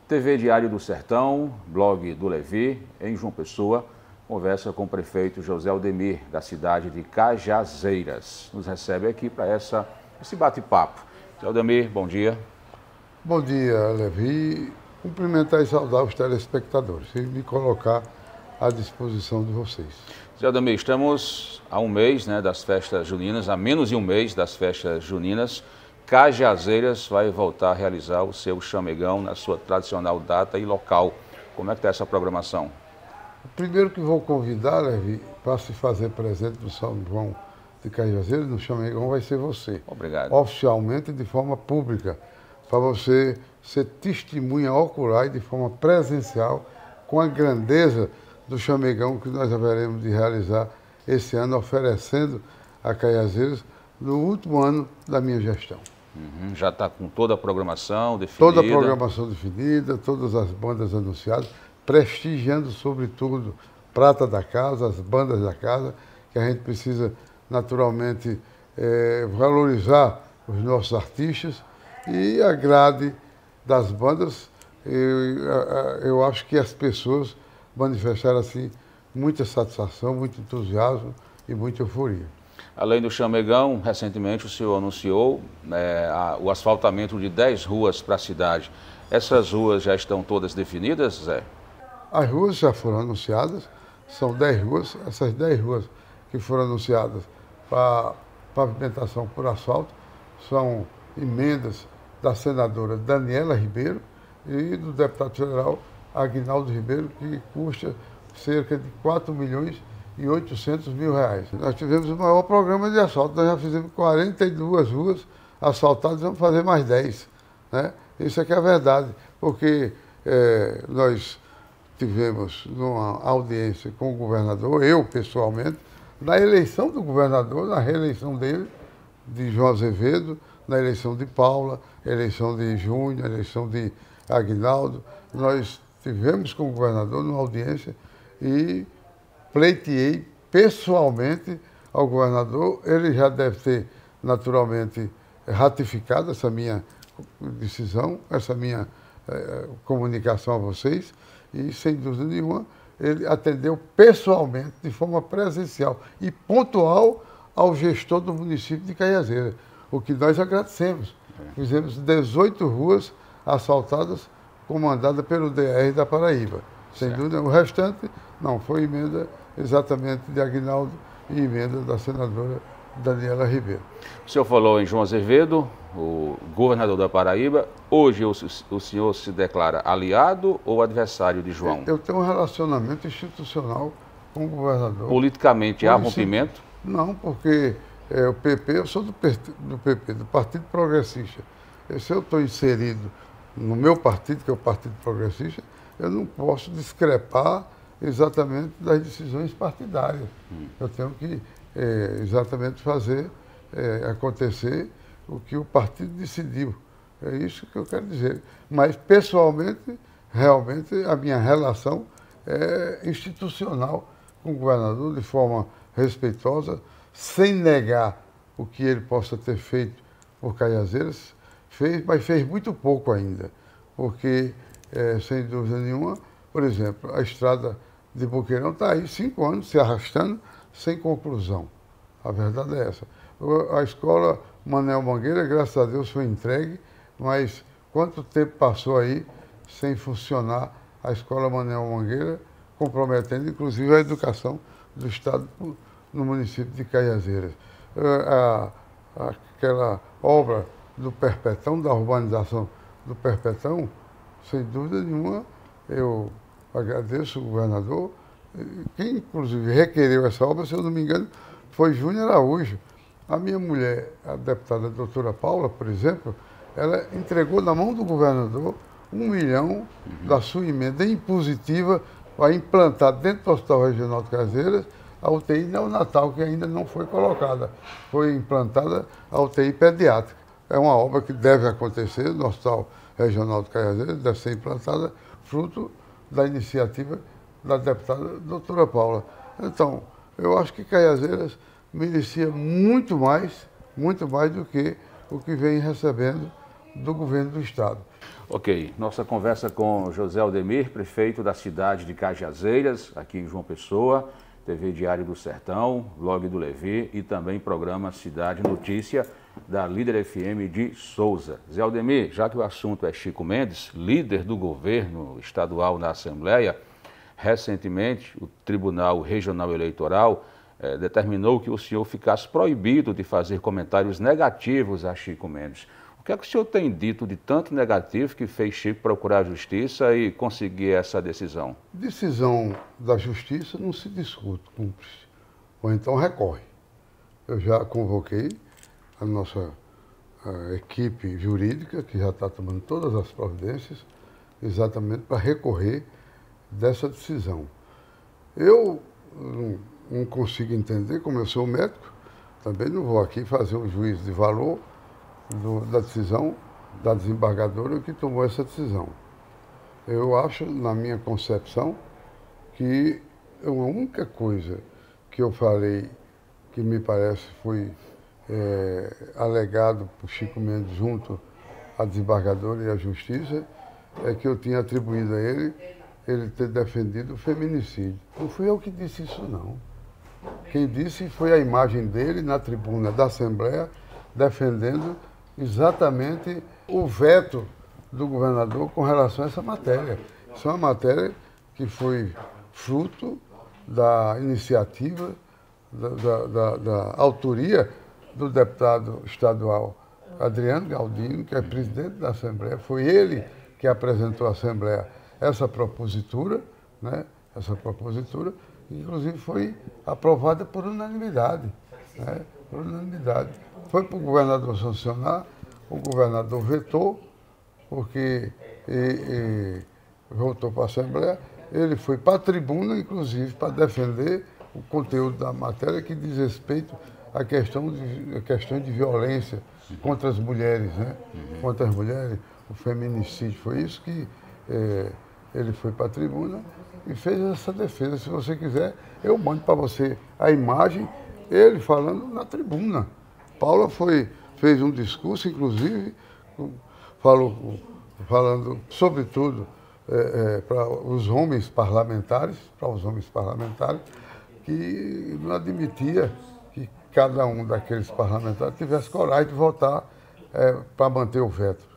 TV Diário do Sertão, blog do Levi, em João Pessoa, conversa com o prefeito José Aldemir, da cidade de Cajazeiras. Nos recebe aqui para esse bate-papo. José Aldemir, bom dia. Bom dia, Levi. Cumprimentar e saudar os telespectadores e me colocar à disposição de vocês. José Aldemir, estamos a um mês das festas juninas, a menos de um mês das festas juninas. Cajazeiras vai voltar a realizar o seu chamegão na sua tradicional data e local. Como é que está essa programação? O primeiro que vou convidar, Levi, para se fazer presente no São João de Cajazeiras, no chamegão, vai ser você. Obrigado. Oficialmente, de forma pública, para você ser testemunha ocular e de forma presencial com a grandeza do chamegão que nós haveremos de realizar esse ano, oferecendo a Cajazeiras no último ano da minha gestão. Já está com toda a programação definida? Toda a programação definida, todas as bandas anunciadas, prestigiando, sobretudo, prata da casa, as bandas da casa, que a gente precisa, naturalmente, valorizar os nossos artistas e a grade das bandas. Eu acho que as pessoas manifestaram, assim, muita satisfação, muito entusiasmo e muita euforia. Além do chamegão, recentemente o senhor anunciou o asfaltamento de 10 ruas para a cidade. Essas ruas já estão todas definidas, Zé? As ruas já foram anunciadas, são 10 ruas. Essas 10 ruas que foram anunciadas para pavimentação por asfalto são emendas da senadora Daniela Ribeiro e do deputado federal Aguinaldo Ribeiro, que custa cerca de 4.800.000 reais. Nós tivemos o maior programa de asfalto, nós já fizemos 42 ruas asfaltadas, vamos fazer mais 10. Né? Isso é que é a verdade, porque nós tivemos numa audiência com o governador, eu pessoalmente, na eleição do governador, na reeleição dele, de João Azevedo, na eleição de Paula, eleição de Júnior, eleição de Aguinaldo. Nós tivemos com o governador numa audiência e pleiteei pessoalmente ao governador. Ele já deve ter, naturalmente, ratificado essa minha decisão, essa minha comunicação a vocês, e, sem dúvida nenhuma, ele atendeu pessoalmente, de forma presencial e pontual, ao gestor do município de Cajazeiras, o que nós agradecemos. Fizemos 18 ruas asfaltadas, comandadas pelo DR da Paraíba. Sem dúvida, o restante não foi emenda exatamente de Aguinaldo e emenda da senadora Daniela Ribeiro. O senhor falou em João Azevedo, o governador da Paraíba. Hoje o senhor se declara aliado ou adversário de João? Eu tenho um relacionamento institucional com o governador. Politicamente há rompimento? Não, porque o PP, eu sou do PP, do Partido Progressista. Se eu estou inserido no meu partido, que é o Partido Progressista, eu não posso discrepar exatamente das decisões partidárias. Eu tenho que exatamente fazer acontecer o que o partido decidiu. É isso que eu quero dizer. Mas, pessoalmente, realmente, a minha relação é institucional com o governador, de forma respeitosa, sem negar o que ele possa ter feito por Cajazeiras. Fez, mas fez muito pouco ainda, porque, sem dúvida nenhuma, por exemplo, a estrada de Boqueirão está aí 5 anos se arrastando sem conclusão. A verdade é essa. A escola Manuel Mangueira, graças a Deus, foi entregue, mas quanto tempo passou aí sem funcionar a escola Manuel Mangueira, comprometendo inclusive a educação do Estado no município de Cajazeiras. Aquela obra do Perpetão, da urbanização do Perpetão, sem dúvida nenhuma, eu agradeço o governador. Quem, inclusive, requereu essa obra, se eu não me engano, foi Júnior Araújo. A minha mulher, a deputada doutora Paula, por exemplo, ela entregou na mão do governador 1 milhão da sua emenda impositiva para implantar dentro do Hospital Regional de Cajazeiras a UTI neonatal, que ainda não foi colocada. Foi implantada a UTI pediátrica. É uma obra que deve acontecer no Hospital Regional de Cajazeiras, deve ser implantada, fruto da iniciativa da deputada doutora Paula. Então, eu acho que Cajazeiras merecia muito mais do que o que vem recebendo do governo do Estado. Ok, nossa conversa com José Aldemir, prefeito da cidade de Cajazeiras, aqui em João Pessoa, TV Diário do Sertão, Blog do Levi e também programa Cidade Notícia da Líder FM de Souza. Zé Aldemir, já que o assunto é Chico Mendes, líder do governo estadual na Assembleia, recentemente o Tribunal Regional Eleitoral determinou que o senhor ficasse proibido de fazer comentários negativos a Chico Mendes. O que é que o senhor tem dito de tanto negativo que fez Chico procurar a justiça e conseguir essa decisão? Decisão da justiça não se discute, cúmplice, ou então recorre. Eu já convoquei a nossa equipe jurídica, que já está tomando todas as providências, exatamente para recorrer dessa decisão. Eu não consigo entender, como eu sou médico, também não vou aqui fazer um juízo de valor da decisão da desembargadora que tomou essa decisão. Eu acho, na minha concepção, que a única coisa que eu falei que me parece foi alegado por Chico Mendes junto à desembargadora e à justiça, é que eu tinha atribuído a ele ter defendido o feminicídio. Não fui eu que disse isso, não. Quem disse foi a imagem dele na tribuna da Assembleia defendendo exatamente o veto do governador com relação a essa matéria. Isso é uma matéria que foi fruto da iniciativa, da autoria do deputado estadual Adriano Galdino, que é presidente da Assembleia. Foi ele que apresentou à Assembleia essa propositura, né? Essa propositura, inclusive foi aprovada por unanimidade, né? Por unanimidade. Foi para o governador sancionar, o governador vetou, porque voltou para a Assembleia, ele foi para a tribuna, inclusive, para defender o conteúdo da matéria que diz respeito à questão de violência contra as mulheres, né? Contra as mulheres, o feminicídio. Foi isso que ele foi para a tribuna e fez essa defesa. Se você quiser, eu mando para você a imagem, ele falando na tribuna. Paula fez um discurso, inclusive, falando, sobretudo, para os homens parlamentares, que não admitia que cada um daqueles parlamentares tivesse coragem de votar para manter o veto.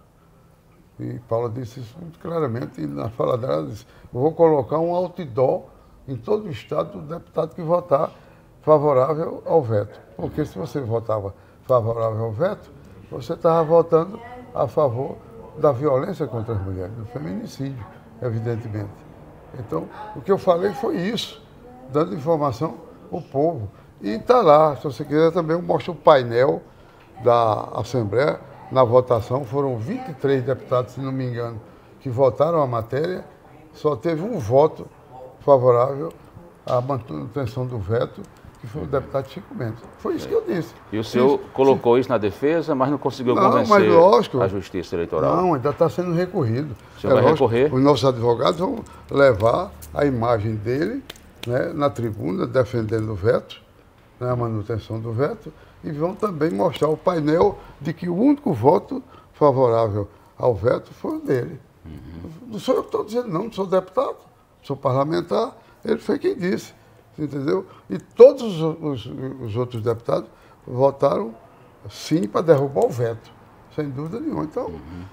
E Paula disse isso muito claramente, e na fala dela ela disse: vou colocar um outdoor em todo o estado do deputado que votar favorável ao veto. Porque se você votava favorável ao veto, você estava votando a favor da violência contra as mulheres, do feminicídio, evidentemente. Então, o que eu falei foi isso, dando informação ao povo. E está lá, se você quiser também, eu mostro o painel da Assembleia. Na votação foram 23 deputados, se não me engano, que votaram a matéria, só teve um voto favorável à manutenção do veto, que foi o deputado Chico Mendes. Foi isso que eu disse. E o senhor colocou isso na defesa, mas não conseguiu convencer mas lógico, a Justiça Eleitoral? Não, ainda está sendo recorrido. O senhor vai recorrer? Os nossos advogados vão levar a imagem dele, né, na tribuna, defendendo o veto, né, a manutenção do veto, e vão também mostrar o painel de que o único voto favorável ao veto foi o dele. Não sou eu que estou dizendo, não sou deputado, sou parlamentar, ele foi quem disse, entendeu? E todos os outros deputados votaram sim para derrubar o veto, sem dúvida nenhuma. Então,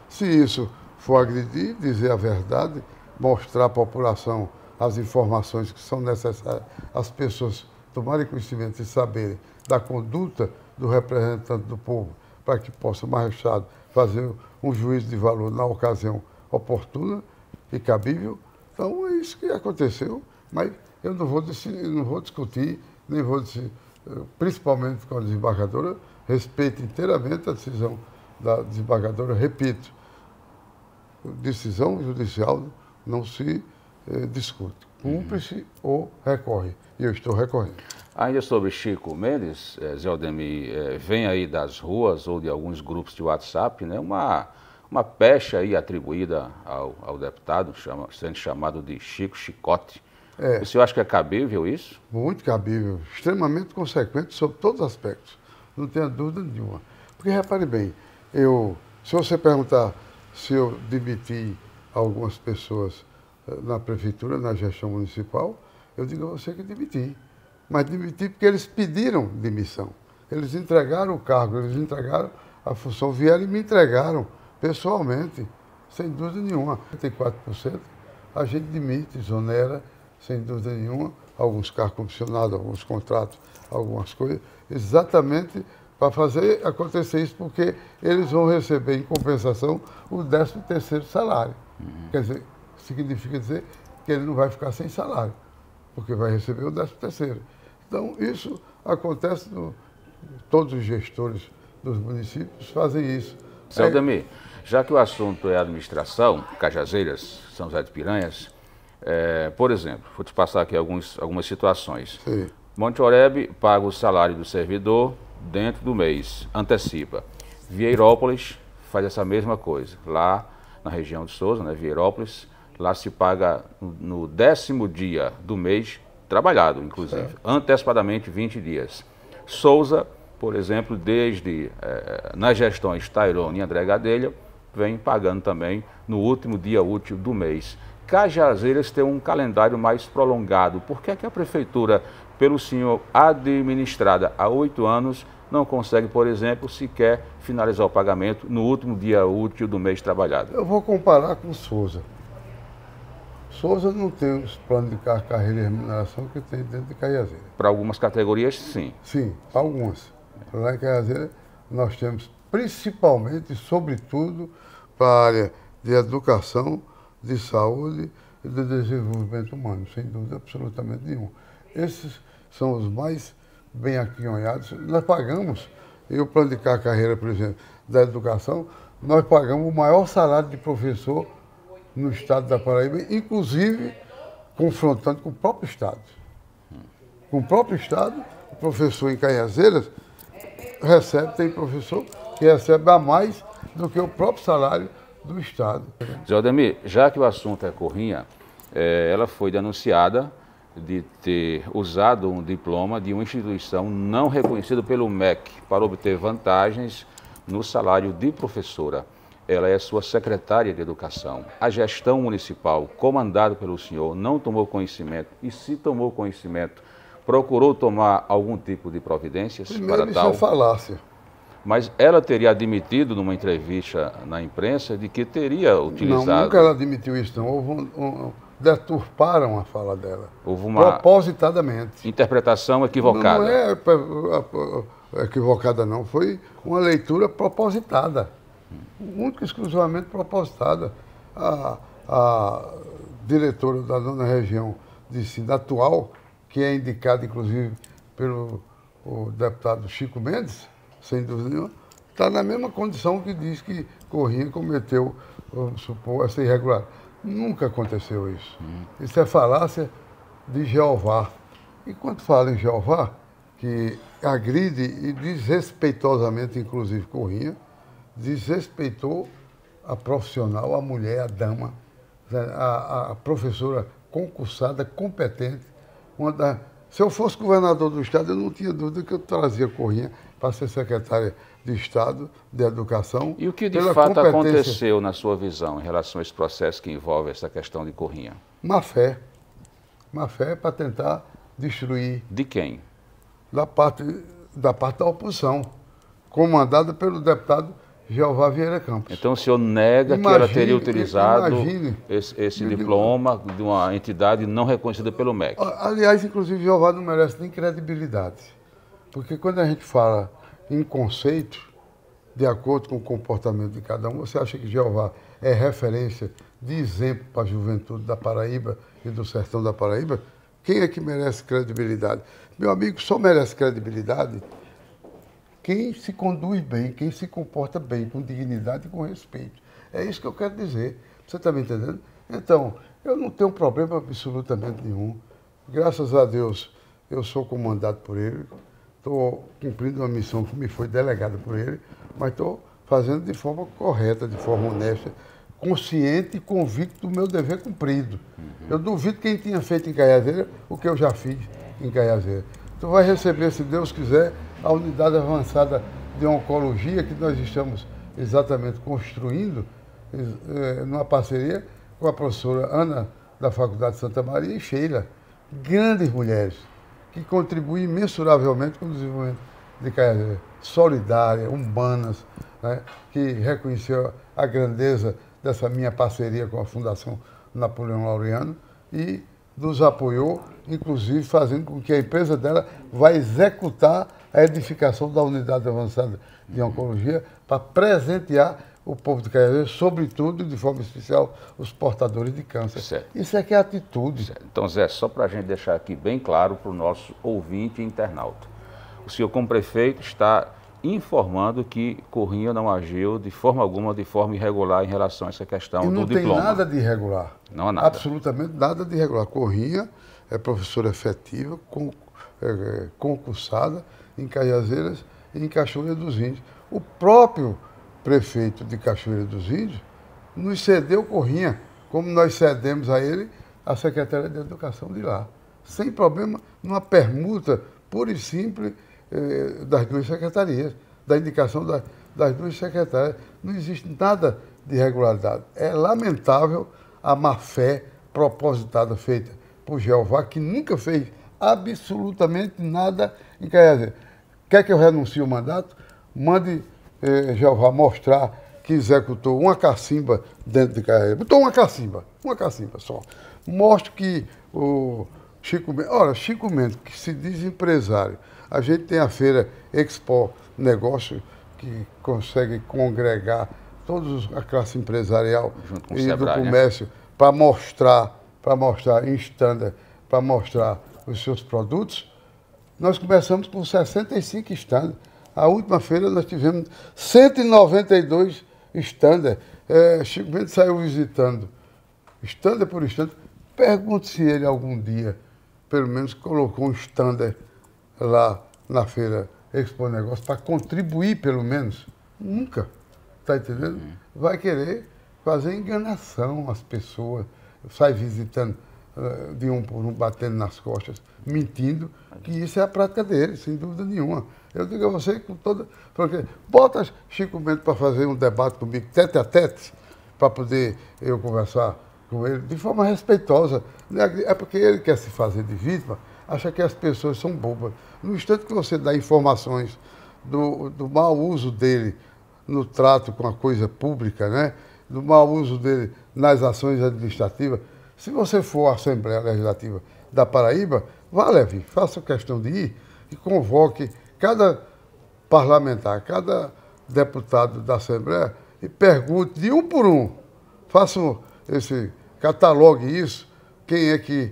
se isso for agredir, dizer a verdade, mostrar à população as informações que são necessárias, as pessoas tomarem conhecimento e saberem da conduta do representante do povo, para que possa o magistrado fazer um juízo de valor na ocasião oportuna e cabível. Então, é isso que aconteceu, mas eu não vou discutir, nem vou decidir, principalmente com a desembargadora, respeito inteiramente a decisão da desembargadora, repito, decisão judicial não se discute, cumpre-se ou recorre, e eu estou recorrendo. Ainda sobre Chico Mendes, Zé Aldemir, vem aí das ruas ou de alguns grupos de WhatsApp, né, uma pecha aí atribuída ao deputado, sendo chamado de Chico Chicote. O senhor acha que é cabível isso? Muito cabível, extremamente consequente sobre todos os aspectos, não tenha dúvida nenhuma. Porque, repare bem, eu Se você perguntar se eu demiti algumas pessoas na prefeitura, na gestão municipal, eu digo a você que demiti. Mas demiti porque eles pediram demissão. Eles entregaram o cargo, eles entregaram a função, vieram e me entregaram pessoalmente, sem dúvida nenhuma. 34% a gente demite, exonera, sem dúvida nenhuma, alguns cargos comissionados, alguns contratos, algumas coisas, exatamente para fazer acontecer isso, porque eles vão receber em compensação o 13º salário. Quer dizer, significa dizer que ele não vai ficar sem salário, porque vai receber o 13º. Então, isso acontece, todos os gestores dos municípios fazem isso. Seu Aldemir, já que o assunto é administração, Cajazeiras, São José de Piranhas, por exemplo, vou te passar aqui algumas situações. Sim. Monte Oreb paga o salário do servidor dentro do mês, antecipa. Vieirópolis faz essa mesma coisa. Lá na região de Souza, né, Vieirópolis, lá se paga no 10º dia do mês, trabalhado inclusive, antecipadamente 20 dias. Souza, por exemplo, desde nas gestões Tairone e André Gadelha, vem pagando também no último dia útil do mês. Cajazeiras tem um calendário mais prolongado. Por que é que a prefeitura, pelo senhor administrada há 8 anos, não consegue, por exemplo, sequer finalizar o pagamento no último dia útil do mês trabalhado? Eu vou comparar com Souza. Souza não tem os planos de carreira e remuneração que tem dentro de Cajazeiras. Para algumas categorias, sim. Sim, algumas. Lá em Cajazeiras nós temos principalmente, sobretudo, para a área de educação, de saúde e de desenvolvimento humano, sem dúvida absolutamente nenhuma. Esses são os mais bem aquinhoados. Nós pagamos, e o plano de carreira, por exemplo, da educação, nós pagamos o maior salário de professor no estado da Paraíba, inclusive confrontando com o próprio estado. Com o próprio estado, o professor em Cajazeiras tem professor que recebe a mais do que o próprio salário do estado. Zé Aldemir, já que o assunto é Corrinha, ela foi denunciada de ter usado um diploma de uma instituição não reconhecida pelo MEC para obter vantagens no salário de professora. Ela é sua secretária de Educação. A gestão municipal, comandada pelo senhor, não tomou conhecimento, e se tomou conhecimento, procurou tomar algum tipo de providências Primeiro, para tal? Isso é falácia. Mas ela teria admitido numa entrevista na imprensa de que teria utilizado... Não, nunca ela admitiu isso, não. Deturparam a fala dela. Houve uma propositadamente. interpretação equivocada. Não é equivocada, não. Foi uma leitura propositada. Única e exclusivamente propositada. A diretora da nona região de ensino atual, que é indicada, inclusive, pelo deputado Chico Mendes, sem dúvida nenhuma, está na mesma condição que diz que Corrinha cometeu, vamos supor, essa irregularidade. Nunca aconteceu isso. Isso é falácia de Jeová. E quando fala em Jeová, que agride e desrespeitosamente, inclusive Corrinha, desrespeitou a profissional, a mulher, a dama, a professora concursada, competente. Se eu fosse governador do estado, eu não tinha dúvida que eu trazia Corrinha para ser secretária de Estado de Educação. E o que de fato aconteceu, na sua visão, em relação a esse processo que envolve essa questão de Corrinha? Má fé. Má fé para tentar destruir. De quem? Da parte da oposição, comandada pelo deputado Jeová Vieira Campos. Então o senhor nega que ela teria utilizado esse diploma de uma entidade não reconhecida pelo MEC? Aliás, inclusive, Jeová não merece nem credibilidade. Porque quando a gente fala em conceito, de acordo com o comportamento de cada um, você acha que Jeová é referência de exemplo para a juventude da Paraíba e do sertão da Paraíba? Quem é que merece credibilidade? Meu amigo, só merece credibilidade quem se conduz bem, quem se comporta bem, com dignidade e com respeito. É isso que eu quero dizer. Você está me entendendo? Então, eu não tenho problema absolutamente nenhum. Graças a Deus, eu sou comandado por ele. Estou cumprindo uma missão que me foi delegada por ele, mas estou fazendo de forma correta, de forma honesta, consciente e convicto do meu dever cumprido. Eu duvido quem tinha feito em Cajazeiras o que eu já fiz em Cajazeiras. Tu vai receber, se Deus quiser, a unidade avançada de oncologia que nós estamos exatamente construindo numa parceria com a professora Ana, da Faculdade de Santa Maria, e Sheila, grandes mulheres, que contribuem imensuravelmente com o desenvolvimento de Cajazeiras, solidárias, humanas, né, que reconheceu a grandeza dessa minha parceria com a Fundação Napoleão Laureano e nos apoiou, inclusive fazendo com que a empresa dela vá executar a edificação da unidade avançada de oncologia para presentear o povo de Cajazeiras, sobretudo, de forma especial, os portadores de câncer. Certo. Isso é que é atitude. Certo. Então, Zé, só para a gente deixar aqui bem claro para o nosso ouvinte e internauta. O senhor, como prefeito, está informando que Corrinha não agiu de forma alguma, de forma irregular em relação a essa questão do diploma. Não tem nada de irregular. Não há nada. Absolutamente nada de irregular. Corrinha é professora efetiva, concursada em Cajazeiras e em Cachoeira dos Índios. O próprio prefeito de Cachoeira dos Índios nos cedeu Corrinha, como nós cedemos a ele a Secretaria de Educação de lá. Sem problema, numa permuta pura e simples das duas secretarias, da indicação das duas secretárias. Não existe nada de irregularidade. É lamentável a má-fé propositada feita por Jeová, que nunca fez absolutamente nada em Cajazeiras. Quer que eu renuncie o mandato? Mande Jeová mostrar que executou uma cacimba dentro de Cajazeiras. Botou uma cacimba só. Mostre que o Chico Mendes, olha, Chico Mendes, que se diz empresário, a gente tem a feira Expo Negócio, que consegue congregar toda a classe empresarial e do comércio, né, para mostrar em stand, para mostrar os seus produtos. Nós começamos com 65 stands. A última feira nós tivemos 192 stands. Chico Mendes saiu visitando stand por stand. Pergunte se ele algum dia, pelo menos, colocou um stand lá na feira Expo Negócio para contribuir, pelo menos. Nunca. Está entendendo? Vai querer fazer enganação às pessoas. Sai visitando de um por um, batendo nas costas, mentindo, que isso é a prática dele, sem dúvida nenhuma. Eu digo a você com toda... Porque bota Chico Mendes para fazer um debate comigo, tete a tete, para poder eu conversar com ele de forma respeitosa. É porque ele quer se fazer de vítima, acha que as pessoas são bobas. No instante que você dá informações do mau uso dele no trato com a coisa pública, né? Do mau uso dele nas ações administrativas, se você for à Assembleia Legislativa da Paraíba, vá, Levi, faça questão de ir e convoque cada parlamentar, cada deputado da Assembleia e pergunte de um por um, façam catalogue isso, quem é que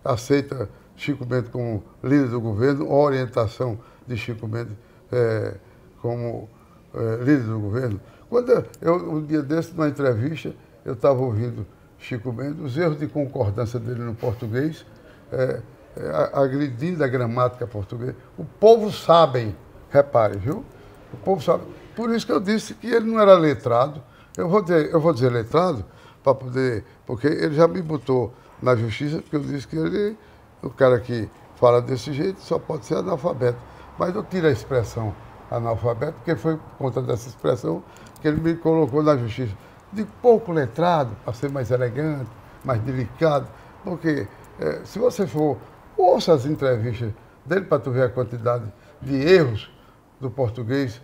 aceita Chico Mendes como líder do governo, ou orientação de Chico Mendes como líder do governo. Quando um dia desse, numa entrevista, eu estava ouvindo Chico Mendes, os erros de concordância dele no português, agredindo a gramática portuguesa. O povo sabe, repare, viu? O povo sabe. Por isso que eu disse que ele não era letrado. Eu vou dizer letrado, para poder, porque ele já me botou na justiça, porque eu disse que ele, o cara que fala desse jeito, só pode ser analfabeto. Mas eu tiro a expressão analfabeto, porque foi por conta dessa expressão que ele me colocou na justiça. De pouco letrado, para ser mais elegante, mais delicado, porque se você for, ouça as entrevistas dele para tu ver a quantidade de erros do português,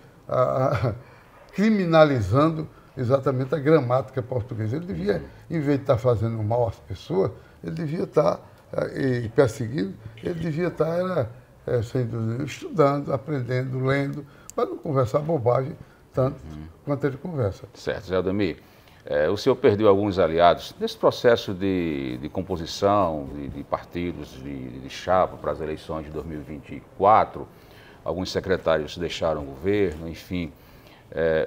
criminalizando exatamente a gramática portuguesa. Ele devia, em vez de estar fazendo mal às pessoas, ele devia estar perseguindo, ele devia estar, sem dúvida, estudando, aprendendo, lendo, para não conversar bobagem tanto quanto ele conversa. Certo, Zé Aldemir. O senhor perdeu alguns aliados nesse processo de composição de partidos, de chapa para as eleições de 2024. Alguns secretários deixaram o governo, enfim.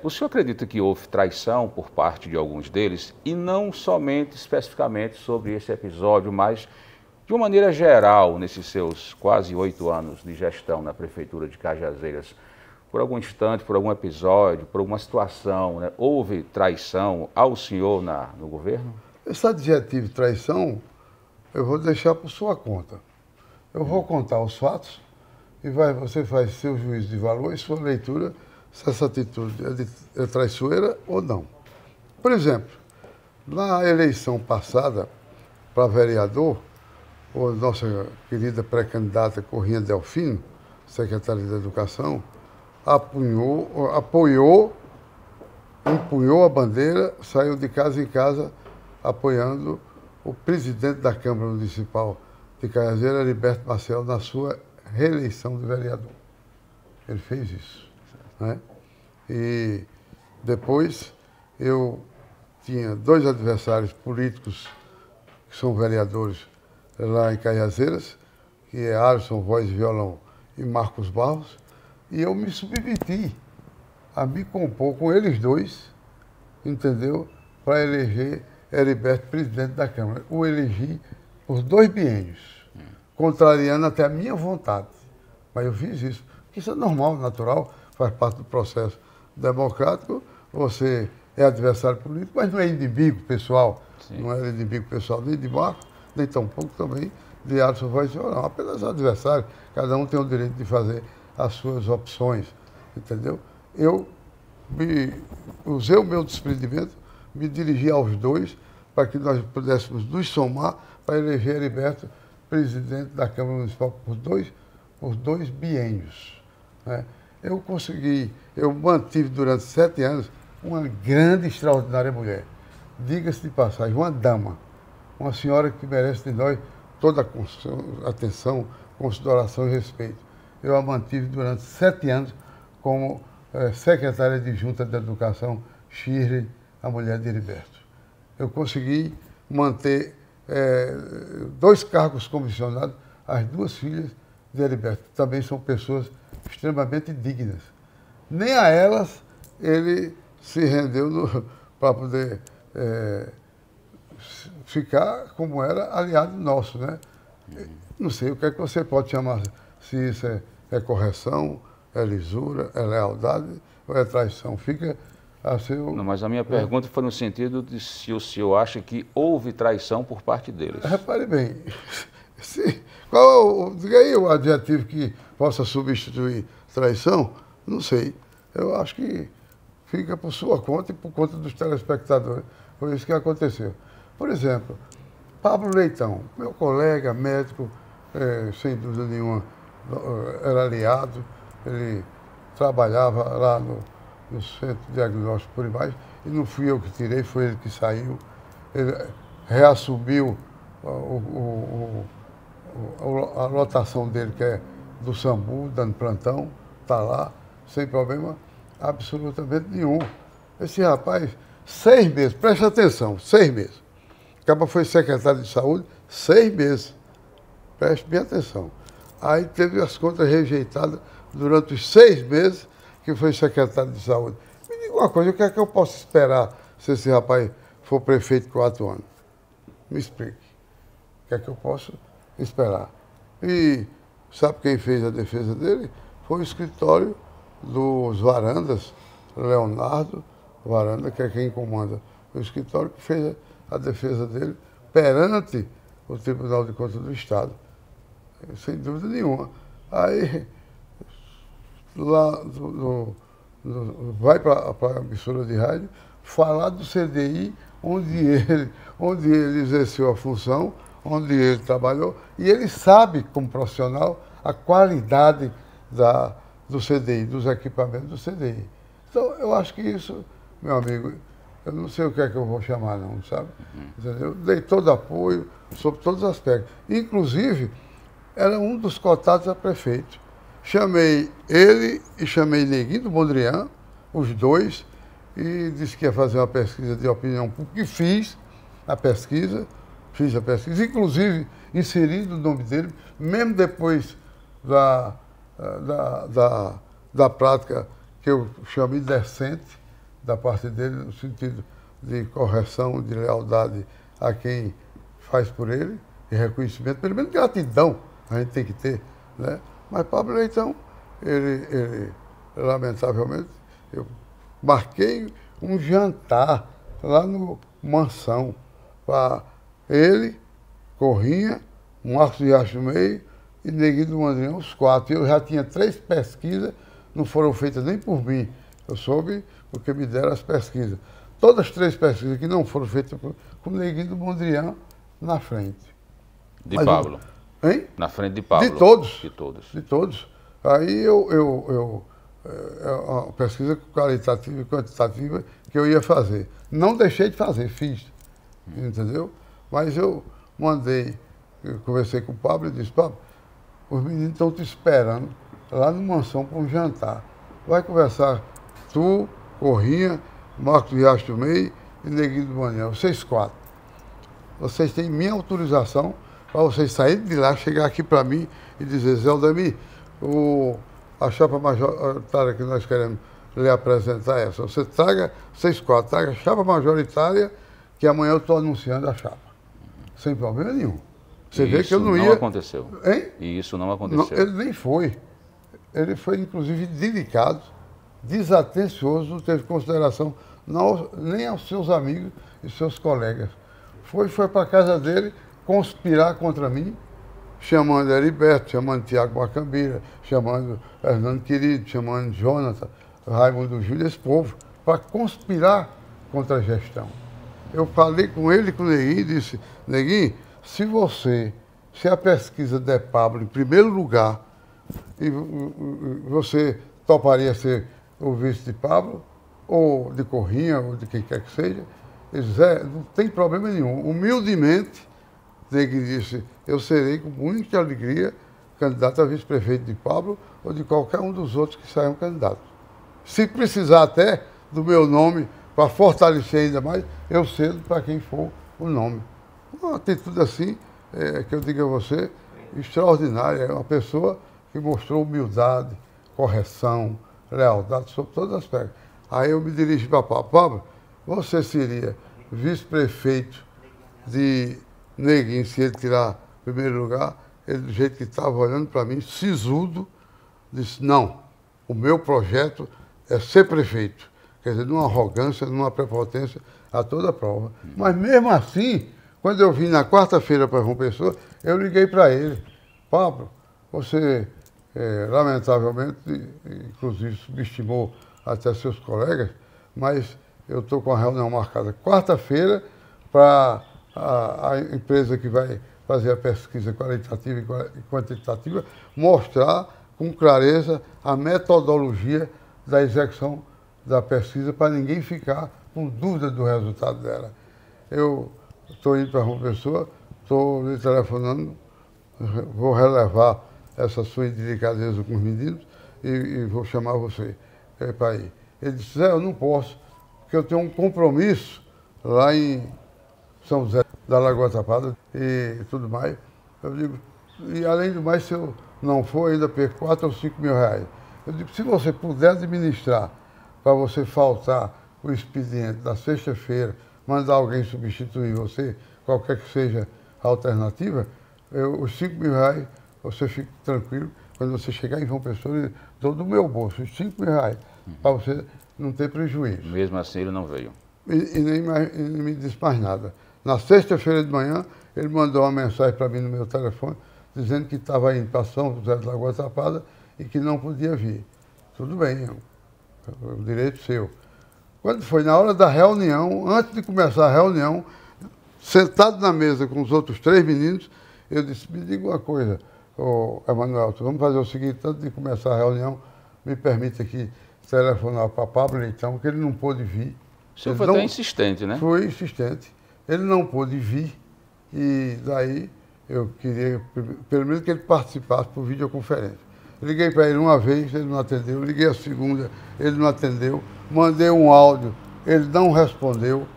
O senhor acredita que houve traição por parte de alguns deles, e não somente especificamente sobre esse episódio, mas de uma maneira geral, nesses seus quase 8 anos de gestão na Prefeitura de Cajazeiras? Por algum instante, por algum episódio, por alguma situação, né, houve traição ao senhor no governo? Esse adjetivo traição, eu vou deixar por sua conta. Eu vou contar os fatos e você faz seu juízo de valor e sua leitura se essa atitude é traiçoeira ou não. Por exemplo, na eleição passada para vereador, a nossa querida pré-candidata Corrinha Delfino, secretária de Educação, empunhou a bandeira, saiu de casa em casa apoiando o presidente da Câmara Municipal de Cajazeiras, Heriberto Marcel, na sua reeleição de vereador. Ele fez isso. Né? E depois eu tinha 2 adversários políticos que são vereadores lá em Cajazeiras, que é Alisson Voz e Violão e Marcos Barros, e eu me submeti a me compor com eles dois, entendeu? Para eleger Heriberto presidente da Câmara. O elegi por 2 biênios, contrariando até a minha vontade. Mas eu fiz isso. Isso é normal, natural, faz parte do processo democrático. Você é adversário político, mas não é inimigo pessoal. Sim. Não é inimigo pessoal nem de Marcos, nem tampouco também de Alisson Voz e Violão. Apenas adversário. Cada um tem o direito de fazer as suas opções, entendeu? Eu usei o meu desprendimento, me dirigi aos dois para que nós pudéssemos nos somar para eleger Heriberto presidente da Câmara Municipal por dois biênios. Né? Eu mantive durante 7 anos uma grande, extraordinária mulher. Diga-se de passagem, uma dama, uma senhora que merece de nós toda a atenção, consideração e respeito. Eu a mantive durante 7 anos como secretária adjunta de Educação, Shirley, a mulher de Heriberto. Eu consegui manter 2 cargos comissionados, as 2 filhas de Heriberto. Também são pessoas extremamente dignas. Nem a elas ele se rendeu para poder ficar como era aliado nosso, né? Não sei o que é que você pode chamar, se isso é correção, é lisura, é lealdade ou é traição. Fica a seu... Não, mas a minha pergunta foi no sentido de se o senhor acha que houve traição por parte deles. Repare bem, diga aí o adjetivo que possa substituir traição, não sei. Eu acho que fica por sua conta e por conta dos telespectadores. Foi isso que aconteceu. Por exemplo, Pablo Leitão, meu colega médico, sem dúvida nenhuma, era aliado, ele trabalhava lá no Centro de Diagnóstico por Imagem, e não fui eu que tirei, foi ele que saiu. Ele reassumiu a lotação dele, que é do SAMU, dando plantão, está lá, sem problema absolutamente nenhum. Esse rapaz, 6 meses, preste atenção, 6 meses. O cabo foi secretário de saúde, 6 meses. Preste bem atenção. Aí teve as contas rejeitadas durante os 6 meses que foi secretário de saúde. Me diga uma coisa, o que é que eu posso esperar se esse rapaz for prefeito 4 anos? Me explique. O que é que eu posso esperar? E sabe quem fez a defesa dele? Foi o escritório dos Varandas, Leonardo Varanda, que é quem comanda o escritório, que fez a defesa dele perante o Tribunal de Contas do Estado. Sem dúvida nenhuma. Aí, lá vai para a emissora de rádio falar do CDI, onde ele exerceu a função, onde ele trabalhou, e ele sabe, como profissional, a qualidade do CDI, dos equipamentos do CDI. Então, eu acho que isso, meu amigo, eu não sei o que é que eu vou chamar, não, sabe? Entendeu? Dei todo apoio sobre todos os aspectos. Inclusive, era um dos cotados a prefeito. Chamei ele e chamei Neguinho do Mondrian, os dois, e disse que ia fazer uma pesquisa de opinião pública, e fiz a pesquisa, inclusive inserindo o nome dele, mesmo depois da prática que eu chamo indecente da parte dele, no sentido de correção, de lealdade a quem faz por ele, e reconhecimento, pelo menos gratidão a gente tem que ter, né? Mas Pablo Leitão, ele lamentavelmente, eu marquei um jantar lá no Mansão para ele, Corrinha, Marcos Riacho Meio e Neguinho do Mandrião, os 4. Eu já tinha 3 pesquisas, não foram feitas nem por mim, Eu soube porque me deram as pesquisas. Todas as 3 pesquisas que não foram feitas com o Neguinho do Mondrian na frente. De Mas Pablo. Hein? Na frente de Pablo. De todos. De todos. De todos. Aí é uma pesquisa qualitativa e quantitativa que eu ia fazer. Não deixei de fazer, fiz. Entendeu? Mas eu conversei com o Pablo e disse, Pablo, os meninos estão te esperando lá no Mansão para um jantar. Vai conversar tu, Corrinha, Marcos Riacho do Meio e Neguinho do Manhã, vocês 4. Vocês têm minha autorização para vocês saírem de lá, chegar aqui para mim e dizer, Zé Aldemir, a chapa majoritária que nós queremos lhe apresentar é essa. Você traga, vocês 4, traga a chapa majoritária, que amanhã eu estou anunciando a chapa. Sem problema nenhum. Você vê que eu não ia... Isso não aconteceu. Hein? E isso não aconteceu. Não, ele nem foi. Ele foi, inclusive, delicado, desatencioso, não teve consideração nem aos seus amigos e seus colegas. Foi para a casa dele conspirar contra mim, chamando Heriberto, chamando Tiago Macambira, chamando Hernando Querido, chamando Jonathan, Raimundo Júlio, esse povo, para conspirar contra a gestão. Eu falei com ele, com o Neguinho, e disse, Neguinho, se a pesquisa der Pablo em primeiro lugar, e você toparia ser o vice de Pablo, ou de Corrinha, ou de quem quer que seja, Zé, não tem problema nenhum. Humildemente, Neguinho disse, eu serei com muita alegria candidato a vice-prefeito de Pablo ou de qualquer um dos outros que saiam candidatos. Se precisar até do meu nome para fortalecer ainda mais, eu cedo para quem for o nome. Uma atitude assim, que eu digo a você, extraordinária. É uma pessoa que mostrou humildade, correção, lealdade sobre todos os aspectos. Aí eu me dirigi para Pablo. Pablo, você seria vice-prefeito de Neguinho se ele tirar primeiro lugar? Ele, do jeito que estava olhando para mim, sisudo, disse, não, o meu projeto é ser prefeito. Quer dizer, numa arrogância, numa prepotência a toda prova. Mas mesmo assim, quando eu vim na quarta-feira para João Pessoa, eu liguei para ele. Pablo, você, lamentavelmente, inclusive subestimou até seus colegas, mas eu estou com a reunião marcada quarta-feira para a empresa que vai fazer a pesquisa qualitativa e quantitativa mostrar com clareza a metodologia da execução da pesquisa para ninguém ficar com dúvida do resultado dela. Eu estou indo para uma pessoa, estou lhe telefonando, vou relevar essa sua indelicadeza com os meninos e vou chamar você para ir. Ele disse, Zé, eu não posso, porque eu tenho um compromisso lá em São José da Lagoa Tapada e tudo mais. Eu digo, e além do mais, se eu não for, ainda perco 4 ou 5 mil reais. Eu digo, se você puder administrar para você faltar o expediente da sexta-feira, mandar alguém substituir você, qualquer que seja a alternativa, os 5 mil reais, você fica tranquilo, quando você chegar em João Pessoa, eu dou do meu bolso os 5 mil reais, para você não ter prejuízo. Mesmo assim ele não veio. E nem me disse mais nada. Na sexta-feira de manhã, ele mandou uma mensagem para mim no meu telefone, dizendo que estava indo para São José da Lagoa Tapada e que não podia vir. Tudo bem, o direito seu. Quando foi na hora da reunião, antes de começar a reunião, sentado na mesa com os outros 3 meninos, eu disse, me diga uma coisa, Emanuel, vamos fazer o seguinte, antes de começar a reunião, me permite aqui telefonar para Pablo Leitão, que ele não pôde vir. O senhor foi até insistente, né? Foi insistente. Ele não pôde vir e daí eu queria, pelo menos que ele participasse por videoconferência. Liguei para ele uma vez, ele não atendeu. Liguei a segunda, ele não atendeu. Mandei um áudio, ele não respondeu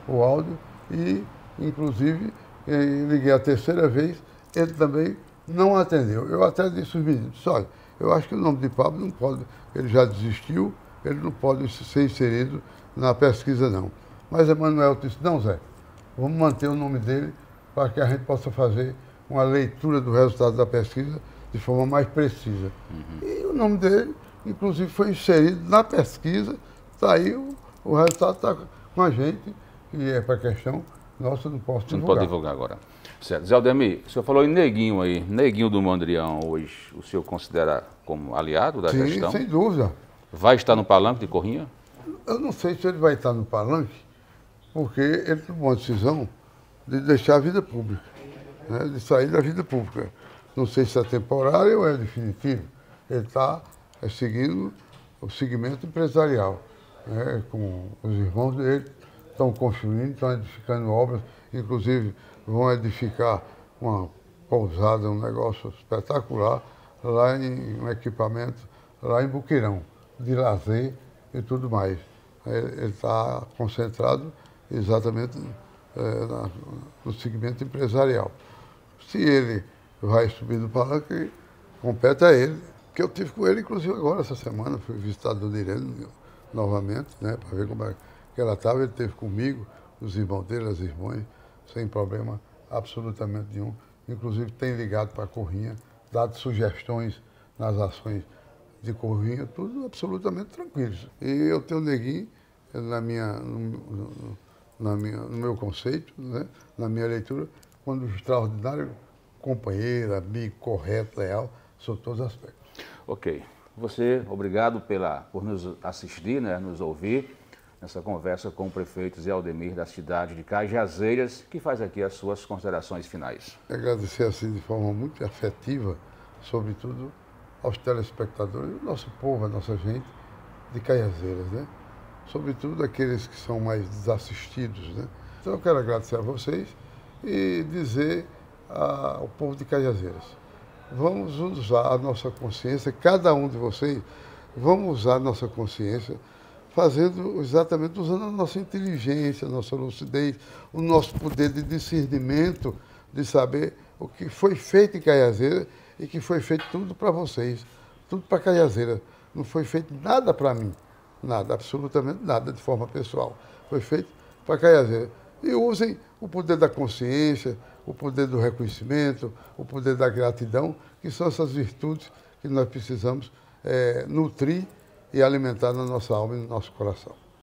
o áudio. E, inclusive, liguei a terceira vez, ele também não atendeu. Eu até disse aos meninos, olha, eu acho que o nome de Pablo não pode, ele já desistiu, ele não pode ser inserido na pesquisa, não. Mas Emanuel disse, não, Zé, vamos manter o nome dele para que a gente possa fazer uma leitura do resultado da pesquisa de forma mais precisa. E o nome dele, inclusive, foi inserido na pesquisa, está aí, o resultado está com a gente, e é para a questão nossa, não posso divulgar. Não pode divulgar agora. Certo. Zé Aldemir, o senhor falou em Neguinho aí, Neguinho do Mondrian hoje, o senhor considera como aliado da gestão? Sim, sem dúvida. vai estar no palanque de Corrinha? Eu não sei se ele vai estar no palanque, porque ele tomou a decisão de deixar a vida pública, né, de sair da vida pública. Não sei se é temporário ou é definitivo. Ele está seguindo o segmento empresarial, né, com os irmãos dele, estão construindo, estão edificando obras, inclusive vão edificar uma pousada, um negócio espetacular, lá em um equipamento, lá em Boqueirão, de lazer e tudo mais. Ele está concentrado exatamente no segmento empresarial. Se ele vai subir no palanque, compete a ele, que eu tive com ele, inclusive agora, essa semana, fui visitar a Dona Irene novamente, né, para ver como é que ela estava. Ele esteve comigo, os irmãos dele, as irmãs, sem problema absolutamente nenhum. Inclusive tem ligado para a Corrinha, dado sugestões nas ações de Corrinha, tudo absolutamente tranquilo. E eu tenho o Neguinho no meu conceito, né, na minha leitura, quando extraordinário companheiro, amigo, correto, leal, sobre todos os aspectos. Ok. Você, obrigado por nos assistir, né, nos ouvir, nessa conversa com o prefeito Zé Aldemir da cidade de Cajazeiras, que faz aqui as suas considerações finais. Agradecer assim de forma muito afetiva, sobretudo aos telespectadores, o nosso povo, a nossa gente de Cajazeiras, né? Sobretudo aqueles que são mais desassistidos, né? Então eu quero agradecer a vocês e dizer ao povo de Cajazeiras: vamos usar a nossa consciência, cada um de vocês, vamos usar a nossa consciência, fazendo exatamente, usando a nossa inteligência, a nossa lucidez, o nosso poder de discernimento, de saber o que foi feito em Cajazeiras e que foi feito tudo para vocês, tudo para Cajazeiras. Não foi feito nada para mim, nada, absolutamente nada de forma pessoal. Foi feito para Cajazeiras. E usem o poder da consciência, o poder do reconhecimento, o poder da gratidão, que são essas virtudes que nós precisamos nutrir e alimentar na nossa alma e no nosso coração.